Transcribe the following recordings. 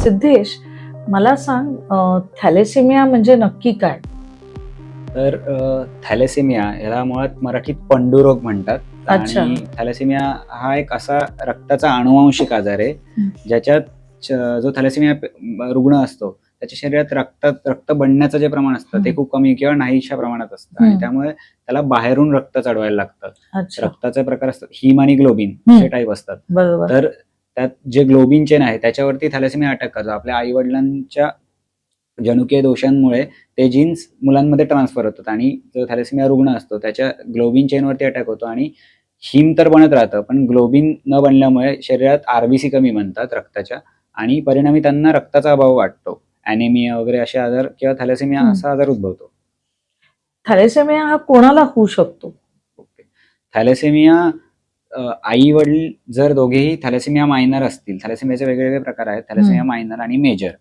सिद्धेश, मला सांग, थॅलेसेमिया म्हणजे नक्की काय? तर थॅलेसेमिया याला मुळात मराठीत पंडुरोग म्हणतात. अच्छा. आणि थॅलेसेमिया हा एक असा रक्ताचा अनुवांशिक आजार आहे ज्याच्यात जो थॅलेसेमिया रुग्ण असतो त्याच्या शरीरात रक्त बनण्याचं जे प्रमाण असतं ते खूप कमी किंवा नाहीशा प्रमाणात असतं आणि त्यामुळे त्याला बाहेरून रक्त चढवायला लागतं. अच्छा. रक्ताचे प्रकार असतात हिम आणि ग्लोबिन असे टाईप असतात. बरोबर. तर त्यात जे ग्लोबिन चेन आहे त्याच्यावरती थॅलेसेमिया अटॅक करतो. आपल्या आई वडिलांच्या जनुकीय दोषांमुळे ते जीन्स मुलांमध्ये ट्रान्सफर होतात आणि जो थॅलेसेमिया रुग्ण असतो त्याच्या ग्लोबिन चेनवरती अटॅक होतो आणि हिम तर बनत राहतं, पण ग्लोबिन न बनल्यामुळे शरीरात आरबीसी कमी बनतात रक्ताच्या आणि परिणामी त्यांना रक्ताचा अभाव वाटतो. ॲनेमिया वगैरे असे आजार किंवा थॅलेसेमिया असा आजार उद्भवतो. थॅलेसेमिया हा कोणाला होऊ शकतो? थॅलेसेमिया आई वडील जर दोघेही थॅलेसेमिया मायनर असतील, थॅलेसेमियाचे वेगवेगळे प्रकार आहेत, थॅलेसेमिया मायनर आणि मेजर.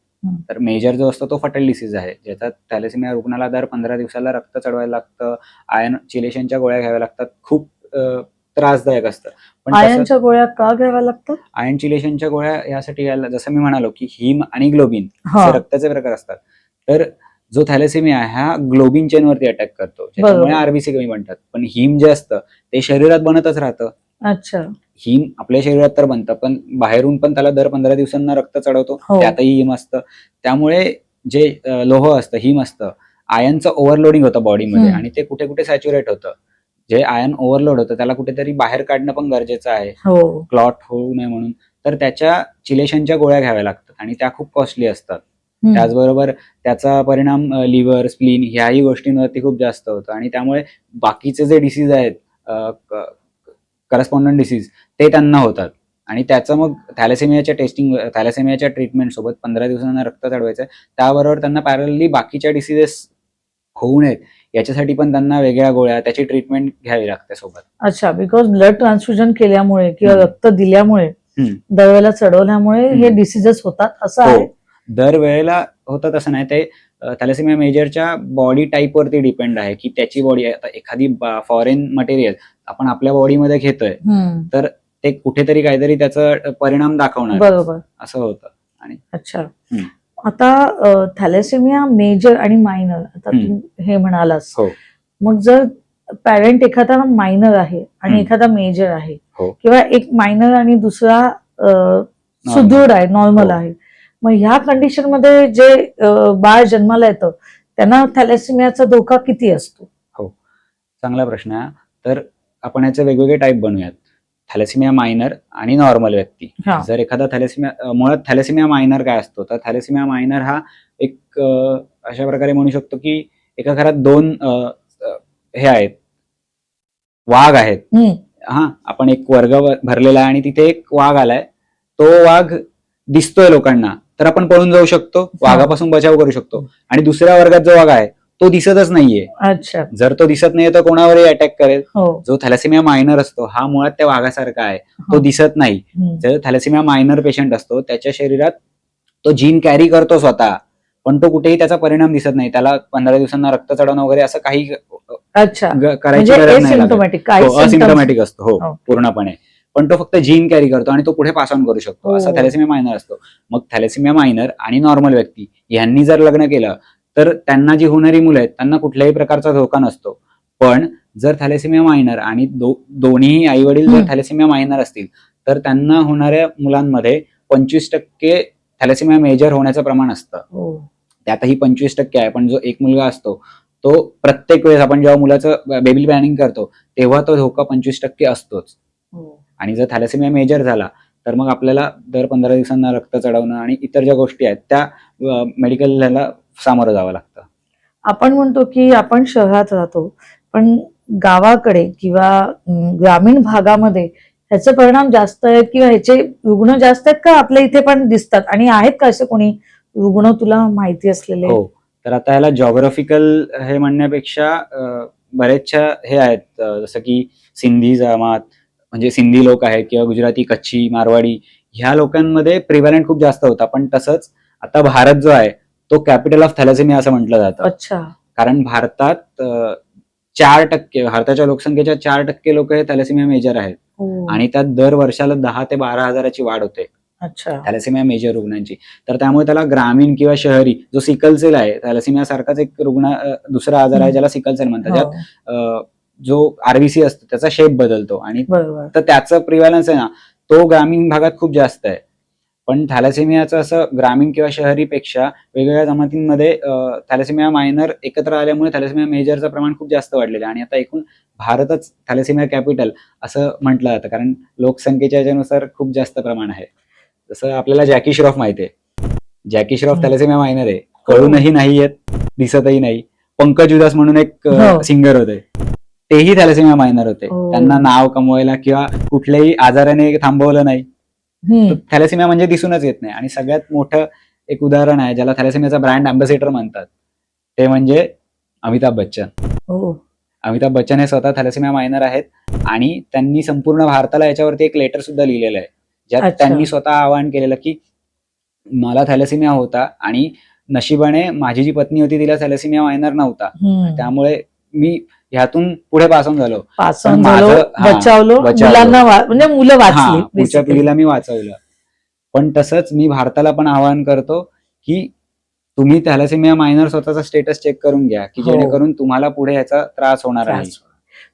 तर मेजर जो असतो तो फटल डिसीज आहे, ज्याच्यात थॅलेसेमिया रुग्णाला दर 15 दिवसाला रक्त चढवायला लागतं, आयर्न चिलेशनच्या गोळ्या घ्याव्या लागतात, खूप त्रासदायक असतं. पण आयर्नच्या गोळ्या का घ्याव्या लागतात? आयर्न चिलेशनच्या गोळ्या यासाठी घ्यायला, जसं मी म्हणालो की हिम आणि ग्लोबिन हा. असे रक्ताचे प्रकार असतात. तर जो थॅलेसेमिया आहे हा ग्लोबिन चेनवरती अटॅक करतो, ज्याच्यामुळे आरबीसी कमी बनतात. पण हिम जे असतं ते शरीरात बनतच राहतं. अच्छा. हिम आपल्या शरीरात तर बनतं, पण बाहेरून पण त्याला दर 15 दिवसांना रक्त चढवतो, त्यातही हिम असतं. त्यामुळे जे लोह असतं, हिम असतं, आयर्नचं ओव्हरलोडिंग होतं बॉडीमध्ये आणि ते कुठे कुठे सॅच्युरेट होतं. जे आयर्न ओव्हरलोड होतं त्याला कुठेतरी बाहेर काढणं पण गरजेचं आहे, क्लॉट होऊ नये म्हणून. तर त्याच्या चिलेशनच्या गोळ्या घ्याव्या लागतात आणि त्या खूप कॉस्टली असतात. त्याचबरोबर त्याचा परिणाम लिव्हर, स्प्लीन ह्याही गोष्टींवरती खूप जास्त होतो आणि त्यामुळे बाकीचे जे डिसीज आहेत, करस्पॉन्डंट डिसीज, ते त्यांना होतात. आणि त्याचं मग थॅलेसेमियाच्या ट्रीटमेंट सोबत 15 दिवसांना रक्त चढवायचं आहे, त्याबरोबर त्यांना पॅरलली बाकीच्या डिसीजेस होऊ नयेत याच्यासाठी पण त्यांना वेगळ्या गोळ्या, त्याची ट्रीटमेंट घ्यावी लागते सोबत. अच्छा, बिकॉज ब्लड ट्रान्सफ्युजन केल्यामुळे किंवा रक्त दिल्यामुळे, दरवेळेला चढवल्यामुळे हे डिसीजेस होतात असं आहे? दरवेळेला होतं तसं नाही. ते थॅलेसेमिया मेजरच्या बॉडी टाईप वरती डिपेंड आहे की त्याची बॉडी, आता एखादी फॉरेन मटेरियल आपण आपल्या बॉडीमध्ये घेतोय तर ते कुठेतरी काहीतरी त्याचा परिणाम दाखवणार. बरोबर. असं होतं. आणि अच्छा, आता थॅलेसेमिया मेजर आणि मायनर, आता तू हे म्हणालास, मग जर पॅरेंट एखादा मायनर आहे आणि एखादा मेजर आहे, किंवा एक मायनर आणि दुसरा सुदृढ आहे, नॉर्मल आहे, मग ह्या कंडिशन मध्ये जे बाळ जन्माला येतं त्यांना थॅलेसेमियाचा धोका किती असतो? हो, चांगला प्रश्न आहे. तर आपण याचे वेगवेगळे टाईप बनवूयात, थॅलेसेमिया मायनर आणि नॉर्मल व्यक्ती. जर एखादा थॅलेसेमिया, मुळात थॅलेसेमिया मायनर काय असतो, तर थॅलेसेमिया मायनर हा एक अशा प्रकारे म्हणू शकतो की एका घरात दोन हे आहेत, वाघ आहेत. आपण एक वर्ग भरलेला आहे आणि तिथे एक वाघ आलाय, तो वाघ दिसतोय लोकांना तर आपण पळून जाऊ शकतो, वाघापासून बचाव करू शकतो. आणि दुसऱ्या वर्गात जो वाघ आहे तो दिसतच नाहीये. अच्छा. जर तो दिसत नाहीये तर कोणावरही अटॅक करेल. जो थॅलेसेमिया मायनर असतो हा मुळात त्या वाघासारखा आहे, तो दिसत नाही. जर थॅलेसेमिया मायनर पेशंट असतो त्याच्या शरीरात तो जीन कॅरी करतो स्वतः, पण तो कुठेही त्याचा परिणाम दिसत नाही. त्याला 15 दिवसांना रक्त चढवणं वगैरे असं काही करायची गरज नाही, असिम्प्टोमॅटिक असतो. हो, पूर्णपणे. पण तो फक्त जीन कॅरी करतो आणि तो पुढे पास ऑन करू शकतो. असा थॅलेसेमिया मायनर असतो. मग थॅलेसेमिया मायनर आणि नॉर्मल व्यक्ती यांनी जर लग्न केलं तर त्यांना जी होणारी मुलं आहेत त्यांना कुठल्याही प्रकारचा धोका नसतो. पण जर थॅलेसेमिया मायनर आणि दोन्ही आई वडील जर थॅलेसेमिया मायनर असतील तर त्यांना होणाऱ्या मुलांमध्ये 25% थॅलेसेमिया मेजर होण्याचं प्रमाण असतं. त्यातही 25% आहे. पण जो एक मुलगा असतो तो प्रत्येक वेळेस आपण जेव्हा मुलाचं बेबी प्लॅनिंग करतो तेव्हा तो धोका 25% असतोच. आणि जर थॅलेसेमिया मेजर झाला तर मग आपल्याला दर 15 दिवसांना रक्त चढवणं आणि इतर ज्या गोष्टी आहेत त्या मेडिकलला सामोरं जावं लागतं. आपण म्हणतो की आपण शहरात राहतो, पण गावाकडे किंवा ग्रामीण भागामध्ये ह्याचे परिणाम जास्त आहेत किंवा ह्याचे रुग्ण जास्त आहेत का आपल्या इथे पण दिसतात, आणि आहेत का असे कोणी रुग्ण तुला माहिती असलेले? हो, तर आता ह्याला जॉग्राफिकल हे म्हणण्यापेक्षा बरेचशा हे आहेत, जसं की सिंधी जमात, म्हणजे सिंधी लोक आहेत किंवा गुजराती, कच्छी, मारवाडी ह्या लोकांमध्ये प्रिव्हॅलंट खूप जास्त होता. पण तसंच आता भारत जो आहे तो कॅपिटल ऑफ थॅलेसेमिया असं म्हटलं जातं. अच्छा. कारण भारतात 4%, भारताच्या लोकसंख्येच्या 4% लोक हे थॅलेसेमिया मेजर आहेत आणि त्यात दर वर्षाला 10 ते 12 हजाराची वाढ होते. अच्छा. थॅलेसेमिया मेजर रुग्णांची. तर त्यामुळे त्याला ग्रामीण किंवा शहरी जो सिकल सेल आहे, थॅलेसेमिया सारखाच एक दुसरा आजार आहे ज्याला सिकल सेल म्हणतात, ज्यात जो आरबीसी असतो त्याचा शेप बदलतो आणि तर त्याचं प्रिव्हॅलन्स आहे ना, तो ग्रामीण भागात खूप जास्त आहे. पण थॅलेसेमियाचं असं ग्रामीण किंवा शहरीपेक्षा वेगवेगळ्या जमातींमध्ये थॅलेसेमिया मायनर एकत्र आल्यामुळे थॅलेसेमिया मेजरचं प्रमाण खूप जास्त वाढलेलं आहे आणि आता एकूण भारतच थॅलेसेमिया कॅपिटल असं म्हटलं जातं, कारण लोकसंख्येच्या ह्याच्यानुसार खूप जास्त प्रमाण आहे. जसं आपल्याला जॅकी श्रॉफ माहिती आहे, जॅकी श्रॉफ थॅलेसेमिया मायनर आहे, कळूनही नाही येत, दिसतही नाही. पंकज उदास म्हणून एक सिंगर होते, तेही थॅलेसेमिया मायनर होते. त्यांना नाव कमवायला किंवा कुठल्याही आजाराने थांबवलं नाही. थॅलेसेमिया म्हणजे दिसूनच येत नाही. आणि सगळ्यात मोठं एक उदाहरण आहे ज्याला थॅलेसेमियाचा ब्रँड अँबॅसेडर म्हणतात, ते म्हणजे अमिताभ बच्चन. अमिताभ बच्चन हे स्वतः थॅलेसेमिया मायनर आहेत आणि त्यांनी संपूर्ण भारताला याच्यावरती एक लेटर सुद्धा लिहिलेलं आहे, ज्यात त्यांनी स्वतः आवाहन केलेलं की मला थॅलेसेमिया होता आणि नशिबाने माझी जी पत्नी होती तिला थॅलेसेमिया मायनर नव्हता, त्यामुळे मी ह्यातून पुढे पास ऑन झालो, बचावलो, म्हणजे मुलं वाचली, पुढच्या पिढीला मी वाचवलं. पण तसंच मी भारताला पण आवाहन करतो की तुम्ही थॅलेसेमिया मायनर स्वतःचा स्टेटस चेक करून घ्या, की जेणेकरून तुम्हाला पुढे ह्याचा त्रास होणार आहे.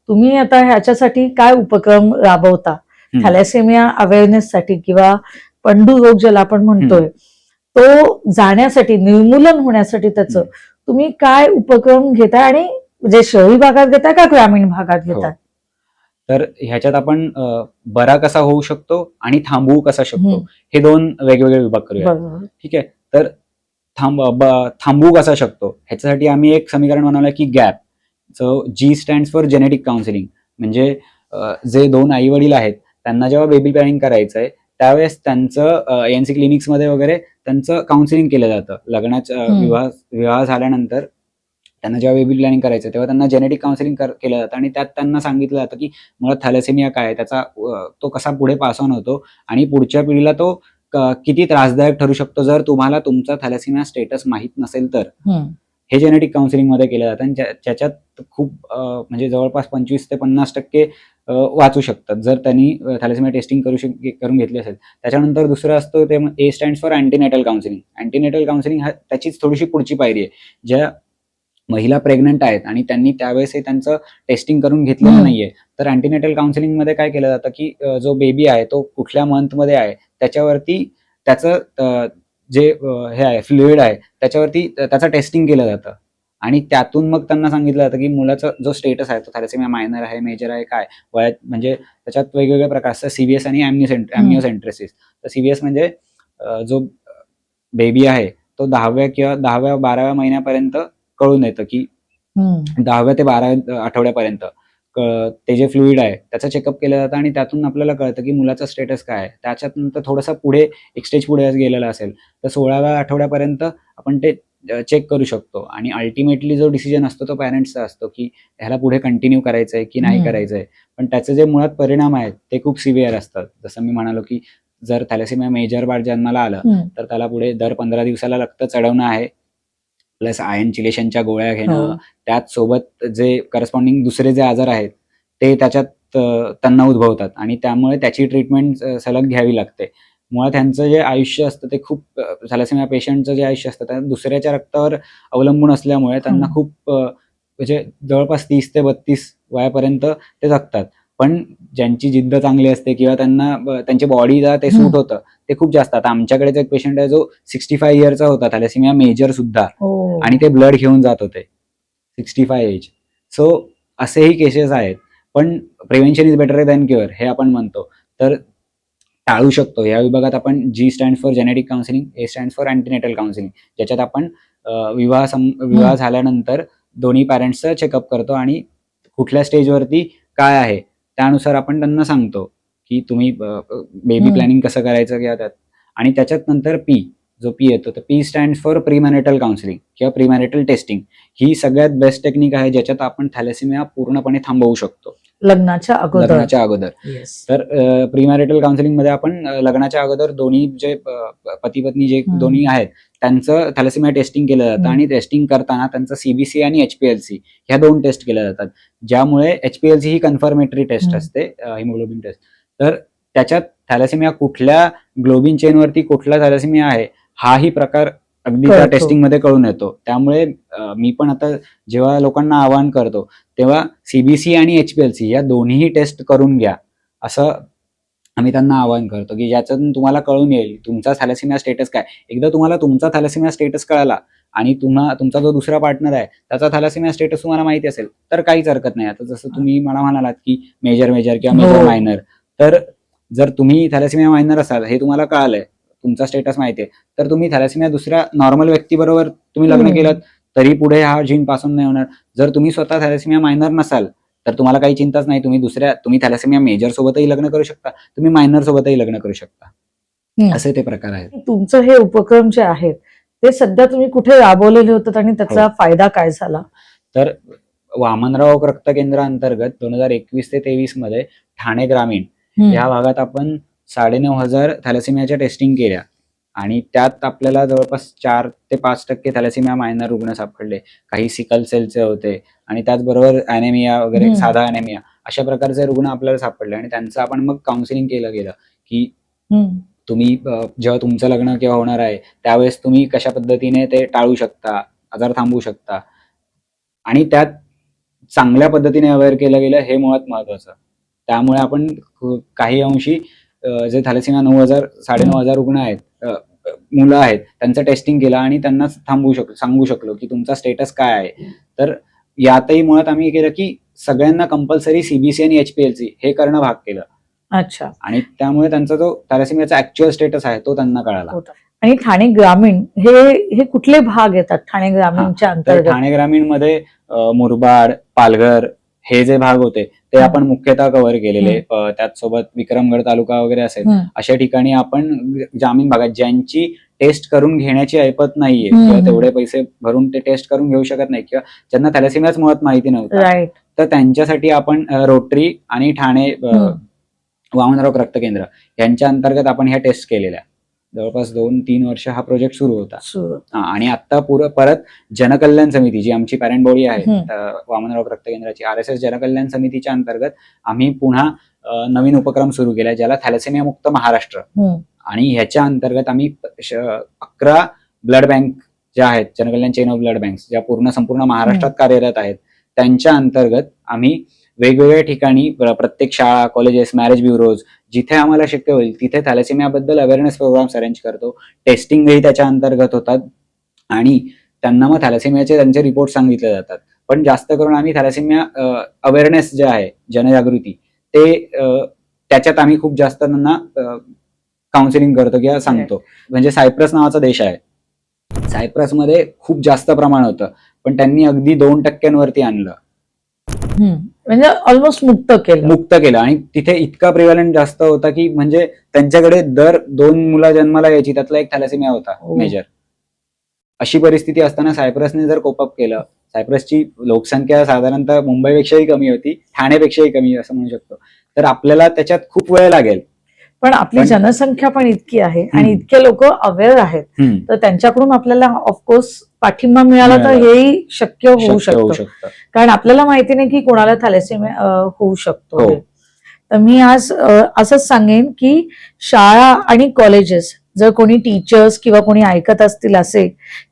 तुम्ही आता ह्याच्यासाठी काय उपक्रम राबवता थॅलेसेमिया अवेअरनेस साठी किंवा पंडू रोग ज्याला आपण म्हणतोय तो जाण्यासाठी, निर्मूलन होण्यासाठी त्याचं तुम्ही काय उपक्रम घेताय आणि जे शहरी भागात घेताय का ग्रामीण भागात घेताय? तर ह्याच्यात आपण बरा कसा होऊ शकतो आणि थांबवू कसा शकतो हे दोन वेगवेगळे विभाग करूया. ठीक आहे. तर थांबवू कसा शकतो ह्याच्यासाठी आम्ही एक समीकरण बनवलं की gap. So G stands for genetic counselling. म्हणजे जे दोन आई वडील आहेत त्यांना जेव्हा बेबी प्लॅनिंग करायचं आहे त्यावेळेस त्यांचं एएनसी क्लिनिक्समध्ये वगैरे त्यांचं काउन्सिलिंग केलं जातं. लग्नाच्या विवाह झाल्यानंतर त्यांना जेव्हा बेबी प्लॅनिंग करायचं तेव्हा त्यांना जेनेटिक काउन्सिलिंग केलं जातं आणि त्यात त्यांना सांगितलं जातं की मुळात थॅलेसेमिया काय, त्याचा तो कसा पुढे पास ऑन होतो आणि पुढच्या पिढीला तो किती त्रासदायक ठरू शकतो जर तुम्हाला तुमचा थॅलेसेमिया स्टेटस माहीत नसेल तर. हे जेनेटिक काउन्सिलिंग मध्ये केलं जातं आणि ज्याच्यात खूप म्हणजे जवळपास 25 ते 50% वाचू शकतात जर त्यांनी थॅलेसेमिया टेस्टिंग करून घेतली असेल. त्याच्यानंतर दुसरं असतं ते ए stands for antenatal counselling. Antenatal counselling हा त्याचीच थोडीशी पुढची पायरी आहे. ज्या महिला प्रेग्नंट आहेत आणि त्यांनी त्यावेळेस त्यांचं टेस्टिंग करून घेतलेलं नाहीये तर अँटीनेटल काउन्सिलिंग मध्ये काय केलं जातं की जो बेबी आहे तो कुठल्या मंथ मध्ये आहे त्याच्यावरती त्याचं जे हे आहे फ्लुइड आहे त्याच्यावरती त्याचं टेस्टिंग केलं जातं आणि त्यातून मग त्यांना सांगितलं जातं की मुलाचा जो स्टेटस आहे तो थॅलेसेमिया मायनर आहे, मेजर आहे, काय वयात. म्हणजे त्याच्यात वेगवेगळ्या प्रकारचं सीव्हीएस आणि ॲम्निओसेंट्रेसिस. तर सीव्हीएस म्हणजे जो बेबी आहे तो 10व्या किंवा 10व्या-12व्या महिन्यापर्यंत कळून येतं की 10व्या ते 12व्या आठवड्यापर्यंत ते जे फ्लुइड आहे त्याचं चेकअप केलं जातं आणि त्यातून आपल्याला कळतं की मुलाचा स्टेटस काय आहे. त्याच्यानंतर थोडंसं पुढे एक स्टेज पुढे गेलेला असेल तर 16व्या आठवड्यापर्यंत आपण ते चेक करू शकतो आणि अल्टिमेटली जो डिसिजन असतो तो पॅरेंट्सचा असतो की ह्याला पुढे कंटिन्यू करायचंय की नाही करायचंय. पण त्याचे जे मुळात परिणाम आहेत ते खूप सिव्हिअर असतात. जसं मी म्हणालो की जर थॅलेसेमिया मेजर बाळ जन्माला आलं तर त्याला पुढे दर 15 दिवसाला रक्त चढवणं आहे, प्लस आयर्न चिलेशनच्या गोळ्या घेणं, त्यात सोबत जे करस्पॉन्डिंग दुसरे जे आजार आहेत ते त्याच्यात त्यांना उद्भवतात आणि त्यामुळे त्याची ट्रीटमेंट सलग घ्यावी लागते. मुळात त्यांचं जे आयुष्य असतं ते खूप थॅलेसेमिया पेशंटचं जे आयुष्य असतं त्या दुसऱ्याच्या रक्तावर अवलंबून असल्यामुळे त्यांना खूप म्हणजे जवळपास 30 ते 32 वयापर्यंत ते जगतात. पण ज्यांची जिद्द चांगली असते किंवा त्यांना त्यांच्या बॉडीला ते सूट होतं ते खूप जास्त. आता आमच्याकडेच एक पेशंट आहे जो 65 इयरचा होता, थॅलेसेमिया मेजर सुद्धा, आणि ते ब्लड घेऊन जात होते 65 एज. सो असेही केसेस आहेत. पण prevention is better than cure हे आपण म्हणतो. तर टाळू शकतो. या विभागात आपण G stand for genetic counselling, A stand for antenatal counselling, ज्याच्यात आपण विवाह झाल्यानंतर दोन्ही पॅरेंट्सचं चेकअप करतो आणि कुठल्या स्टेजवरती काय आहे त्यानुसार आपण त्यांना सांगतो की तुम्ही बेबी प्लॅनिंग कसं करायचं किंवा त्यात. आणि त्याच्यात नंतर जो पी येतो तर पी स्टँड फॉर प्रीमॅरिटल काउन्सिलिंग किंवा प्रीमॅरिटल टेस्टिंग. ही सगळ्यात बेस्ट टेक्निक आहे ज्याच्यात आपण थॅलेसेमिया पूर्णपणे थांबवू शकतो लग्नाच्या अगोदर. तर प्रीमॅरिटल काउन्सिलिंग मध्ये आपण लग्नाच्या अगोदर दोन्ही जे पती पत्नी जे दोन्ही आहेत त्यांचं थॅलेसेमिया टेस्टिंग केलं जातं आणि टेस्टिंग करताना त्यांचं सीबीसी आणि एचपीएलसी ह्या 2 टेस्ट केल्या जातात, ज्यामुळे एचपीएलसी ही कन्फर्मेटरी टेस्ट असते, हिमोग्लोबिन टेस्ट. तर त्याच्यात थॅलेसेमिया कुठल्या ग्लोबिन चेनवरती कुठला थॅलेसेमिया आहे हाही प्रकार अगदी त्या टेस्टिंग मध्ये कळून येतो. त्यामुळे मी पण आता जेव्हा लोकांना आवाहन करतो तेव्हा सीबीसी आणि HPLC या दोन्ही टेस्ट करून घ्या असं आम्ही त्यांना आवाहन करतो, की ज्याच्यातून तुम्हाला कळून येईल तुमचा थॅलेसेमिया स्टेटस काय. एकदा तुम्हाला तुमचा थॅलेसेमिया स्टेटस कळाला आणि तुमचा जो दुसरा पार्टनर आहे त्याचा थॅलेसेमिया स्टेटस तुम्हाला माहिती असेल तर काहीच हरकत नाही. आता जसं तुम्ही मला म्हणालात की मेजर किंवा मेजर मायनर, तर जर तुम्ही थॅलेसेमिया मायनर असाल हे तुम्हाला कळालंय, तुमचा स्टेटस माहितीये, तर तुम्ही थॅलेसेमिया दुसऱ्या नॉर्मल व्यक्तीबरोबर तुम्ही लग्न केलं तरी पुढे हा जीन पासून नाही होणार. जर तुम्ही स्वतः थॅलेसेमिया मायनर नसाल तर तुम्हाला काही चिंताच नाही. तुम्ही थॅलेसेमिया मेजर सोबतही लग्न करू शकता, तुम्ही मायनर सोबतही लग्न करू शकता. असे ते प्रकार आहेत. तुमचं हे उपक्रम जे आहेत ते सध्या तुम्ही कुठे राबवलेले होतात आणि त्याचा फायदा काय झाला? तर वामनराव रक्त केंद्र अंतर्गत 2021 ते 23 मध्ये ठाणे ग्रामीण या भागात आपण 9,500 थॅलेसेमियाच्या टेस्टिंग केल्या आणि त्यात आपल्याला जवळपास 4 ते 5% थॅलेसेमिया मायनर रुग्ण सापडले. काही सिकल सेलचे होते आणि त्याचबरोबर अॅनेमिया वगैरे, साधा अॅनेमिया अशा प्रकारचे रुग्ण आपल्याला सापडले आणि त्यांचं आपण मग काउन्सिलिंग केलं गेलं की तुम्ही जेव्हा तुमचं लग्न केव्हा होणार आहे त्यावेळेस तुम्ही कशा पद्धतीने ते टाळू शकता, आजार थांबवू शकता आणि त्यात चांगल्या पद्धतीने अवेअर केलं गेलं हे मुळात महत्वाचं. त्यामुळे आपण काही अंशी जे थॅलेसेमिया 9,000-9,500 रुग्ण आहेत, मुलं आहेत, त्यांचं टेस्टिंग केलं आणि त्यांना सांगू शकलो की तुमचा स्टेटस काय आहे. तर यातही मुळात आम्ही केलं की सगळ्यांना कंपल्सरी सीबीसी आणि HPLC हे करणं भाग केलं. अच्छा. आणि त्यामुळे त्यांचा जो थॅलेसेमियाचा ऍक्च्युअल स्टेटस आहे तो त्यांना कळाला. आणि ठाणे ग्रामीण हे कुठले भाग येतात ठाणे ग्रामीणच्या अंतर्गत? ठाणे ग्रामीण मध्ये मुरबाड, पालघर हे जे भाग होते ते आपण मुख्यतः कव्हर केलेले. त्याचसोबत विक्रमगड तालुका वगैरे असेल अशा ठिकाणी आपण ग्रामीण भागात ज्यांची टेस्ट करून घेण्याची ऐपत नाहीये किंवा तेवढे पैसे भरून ते टेस्ट करून घेऊ शकत नाही किंवा ज्यांना थॅलेसेमियाच मुळात माहिती नव्हतं, तर त्यांच्यासाठी आपण रोटरी आणि ठाणे वामनराव रक्त केंद्र यांच्या अंतर्गत आपण ह्या टेस्ट केलेल्या. जवळपास 2-3 वर्ष हा प्रोजेक्ट सुरू होता. आणि आता परत जनकल्याण समिती जी आमची पॅरेंट बॉडी आहे वामनराव रक्त केंद्राची, RSS जनकल्याण समितीच्या अंतर्गत आम्ही पुन्हा नवीन उपक्रम सुरू केला ज्याला थॅलेसेमिया मुक्त महाराष्ट्र. आणि ह्याच्या अंतर्गत आम्ही 11 ब्लड बँक ज्या आहेत, जनकल्याण चेन ऑफ ब्लड बँक ज्या संपूर्ण महाराष्ट्रात कार्यरत आहेत, त्यांच्या अंतर्गत आम्ही वेगवेगळ्या ठिकाणी प्रत्येक शाळा, कॉलेजेस, मॅरेज ब्युरोज जिथे आम्हाला शक्य होईल तिथे थॅलेसेमियाबद्दल अवेअरनेस प्रोग्राम्स अरेंज करतो. टेस्टिंगही त्याच्या अंतर्गत होतात आणि त्यांना मग थॅलेसेमियाचे त्यांचे रिपोर्ट सांगितले जातात. पण जास्त करून आम्ही थॅलेसेमिया अवेअरनेस जे आहे, जनजागृती, ते त्याच्यात आम्ही खूप जास्त त्यांना काउन्सिलिंग करतो किंवा सांगतो. म्हणजे सायप्रस नावाचा देश आहे, सायप्रसमध्ये खूप जास्त प्रमाण होतं पण त्यांनी अगदी 2% आणलं. म्हणजे ऑलमोस्ट मुक्त केलं आणि तिथे इतका प्रिव्हॅलंट जास्त होता की म्हणजे त्यांच्याकडे दर 2 मुलं जन्माला यायची त्यातला एक थॅलेसेमिया होता मेजर. अशी परिस्थिती असताना सायप्रसने जर कोपअप केलं, सायप्रसची लोकसंख्या साधारणतः मुंबईपेक्षाही कमी होती, ठाण्यापेक्षाही कमी असं म्हणू शकतो, तर आपल्याला त्याच्यात खूप वेळ लागेल. पण आपली जनसंख्या पण इतकी आहे आणि इतके लोक अवेअर आहेत, तर त्यांच्याकडून आपल्याला ऑफकोर्स पाठिंबा मिळाला तर हेही शक्य होऊ शकतं. कारण आपल्याला माहिती नाही की कोणाला थॅलेसेमिया होऊ शकतो. तर मी आज असंच सांगेन की शाळा आणि कॉलेजेस, जर कोणी टीचर्स किंवा कोणी ऐकत असतील असे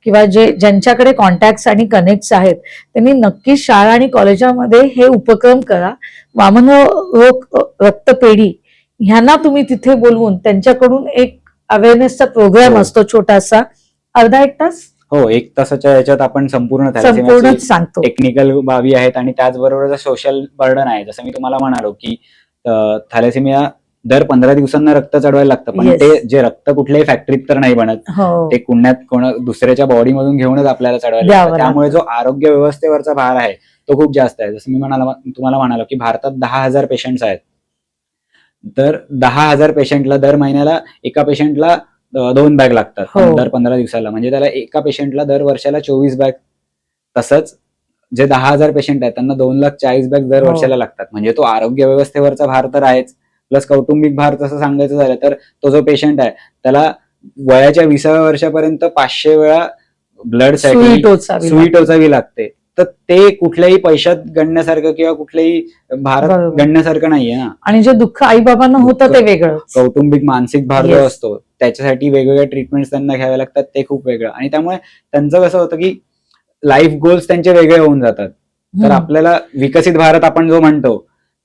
किंवा ज्यांच्याकडे कॉन्टॅक्ट्स आणि कनेक्ट्स आहेत, त्यांनी नक्कीच शाळा आणि कॉलेजामध्ये हे उपक्रम करा. वामनराव रक्तपेढी ह्यांना तुम्ही तिथे बोलवून त्यांच्याकडून एक अवेअरनेसचा प्रोग्राम असतो छोटासा, अर्धा-1 तास. 1 तासाच्या याच्यात आपण संपूर्ण सांगतो. टेक्निकल बाबी आहेत आणि त्याचबरोबर सोशल बर्डन आहे. जसं मी तुम्हाला म्हणालो की थॅलेसेमिया दर 15 दिवसांना रक्त चढवायला लागतं, पण ते जे रक्त कुठल्याही फॅक्टरीत तर नाही बनत, ते कुण्यात दुसऱ्याच्या बॉडी मधून घेऊनच आपल्याला चढवायला लागतं. त्यामुळे जो आरोग्य व्यवस्थेवरचा भार आहे तो खूप जास्त आहे. जसं मी तुम्हाला म्हणालो की भारतात 10,000 पेशंट्स आहेत, तर 10,000 पेशंटला दर महिन्याला एका पेशंटला 2 बॅग लागतात दर 15 दिवसाला. म्हणजे त्याला एका पेशंटला दर वर्षाला 24 बॅग. तसंच जे 10,000 पेशंट आहेत त्यांना 2,40,000 बॅग दर वर्षाला लागतात. म्हणजे तो आरोग्य व्यवस्थेवरचा भार तर आहेच, प्लस कौटुंबिक भार तसं सांगायचं झालं तर तो जो पेशंट आहे त्याला वयाच्या 20व्या वर्षापर्यंत 500 वेळा ब्लड साठी सुई टोचावी लागते. तर ते कुठल्याही पैशात गणण्यासारखं किंवा कुठल्याही भारात बरोबर. गणण्यासारखं नाहीये ना. आणि जे दुःख आई बाबांना होतं ते वेगळं. कौटुंबिक मानसिक भार जो Yes. असतो त्याच्यासाठी वेगवेगळ्या ट्रीटमेंट त्यांना घ्याव्या लागतात, ते खूप वेगळं. आणि त्यामुळे त्यांचं कसं होतं की लाईफ गोल्स त्यांचे वेगळे होऊन जातात. तर आपल्याला विकसित भारत आपण जो म्हणतो,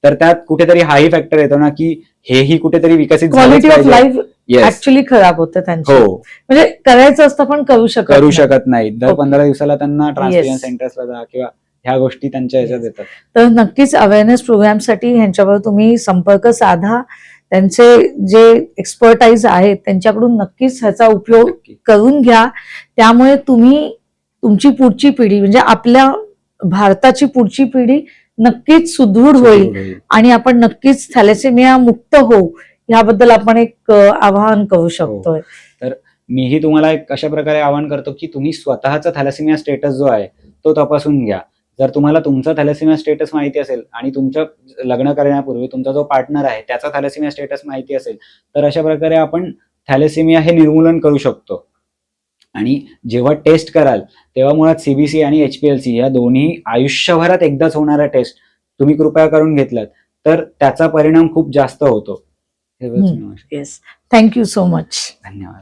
तर त्यात कुठेतरी हाही फॅक्टर येतो ना, की हेही कुठेतरी विकसित quality of life Yes. Actually खराब होते त्यांची. हो, म्हणजे करायचं असतं पण करू शकत नाही. दर Okay. 15 दिवसाला त्यांना ट्रान्सफ्युजन Yes. सेंटर्सला जा किंवा ह्या गोष्टी त्यांच्या ह्याच्यात Yes. येतात. तर नक्कीच अवेअरनेस प्रोग्रामसाठी ह्यांच्यावर तुम्ही संपर्क साधा. त्यांचे जे एक्सपर्टाईज आहेत त्यांच्याकडून नक्कीच ह्याचा उपयोग नक्की. करून घ्या. त्यामुळे तुमची पुढची पिढी म्हणजे आपल्या भारताची पुढची पिढी नक्कीच सुदृढ होईल आणि आपण नक्कीच थॅलेसेमिया मुक्त होऊ, याबद्दल आपण एक आवाहन करू शकतोय. तर मीही तुम्हाला एक अशा प्रकारे आवाहन करतो की तुम्ही स्वतःचा थॅलेसेमिया स्टेटस जो आहे तो तपासून घ्या. जर तुम्हाला तुमचा थॅलेसेमिया स्टेटस माहिती असेल आणि तुमचं लग्न करण्यापूर्वी तुमचा जो पार्टनर आहे त्याचा थॅलेसेमिया स्टेटस माहिती असेल, तर अशा प्रकारे आपण थॅलेसेमिया हे निर्मूलन करू शकतो. आणि जेव्हा टेस्ट कराल तेव्हा मुळात सीबीसी आणि एचपीएलसी या दोन्ही आयुष्यभरात एकदाच होणाऱ्या टेस्ट तुम्ही कृपया करून घेतलात तर त्याचा परिणाम खूप जास्त होतो. Yes, thank you so much. धन्यवाद.